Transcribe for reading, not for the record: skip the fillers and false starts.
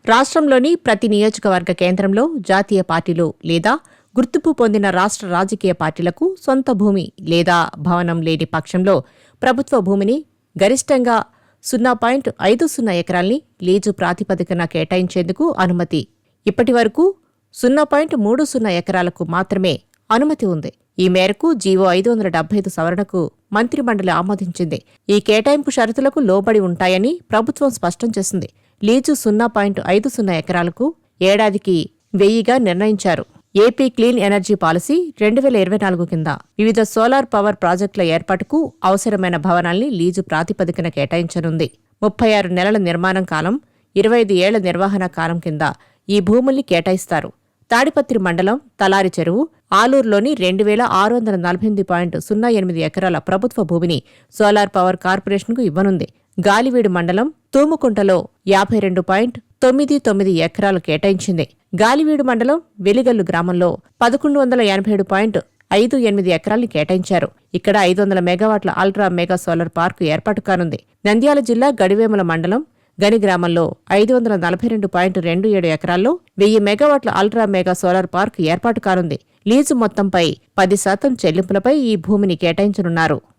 రాష్ట్రంలోని ప్రతి నియోజకవర్గ కేంద్రంలో జాతీయ పార్టీలు లేదా గుర్తింపు పొందిన రాష్ట్ర రాజకీయ పార్టీలకు సొంత భూమి లేదా భవనం లేని పక్షంలో ప్రభుత్వ భూమిని గరిష్టంగా 0.50 ఎకరాల్ని లీజు ప్రాతిపదికన కేటాయించేందుకు అనుమతి. ఇప్పటివరకు 0.30 ఎకరాలకు మాత్రమే అనుమతి ఉంది. ఈ మేరకు జీవో 575 సవరణకు మంత్రిమండలి ఆమోదించింది. ఈ కేటాయింపు షరతులకు లోబడి ఉంటాయని ప్రభుత్వం స్పష్టం చేసింది. లీజు 0.50 ఎకరాలకు ఏడాదికి 1000గా నిర్ణయించారు. ఏపీ క్లీన్ ఎనర్జీ పాలసీ 2024 కింద వివిధ సోలార్ పవర్ ప్రాజెక్టుల ఏర్పాటుకు అవసరమైన భవనాల్ని లీజు ప్రాతిపదికన కేటాయించనుంది. 36 నెలల నిర్మాణం కాలం, 25 ఏళ్ల నిర్వహణ కాలం కింద ఈ భూముల్ని కేటాయిస్తారు. తాడిపత్రి మండలం తలారి చెరువు, ఆలూరులోని 2648.08 ఎకరాల ప్రభుత్వ భూమిని సోలార్ పవర్ కార్పొరేషన్కు ఇవ్వనుంది. గాలివీడు మండలం తూముకుంటలో 52.99 ఎకరాలు కేటాయించింది. గాలివీడు మండలం వెలిగల్లు గ్రామంలో 1187.58 ఎకరాల్ని కేటాయించారు. ఇక్కడ 500 మెగావాట్ల అల్ట్రా మెగా సోలార్ పార్కు ఏర్పాటు కానుంది. నంద్యాల జిల్లా గడివేముల మండలం గని గ్రామంలో 542.27 ఎకరాల్లో 1000 మెగావాట్ల అల్ట్రా మెగా సోలార్ పార్క్ ఏర్పాటు కానుంది. లీజు మొత్తంపై 10% చెల్లింపులపై ఈ భూమిని కేటాయించనున్నారు.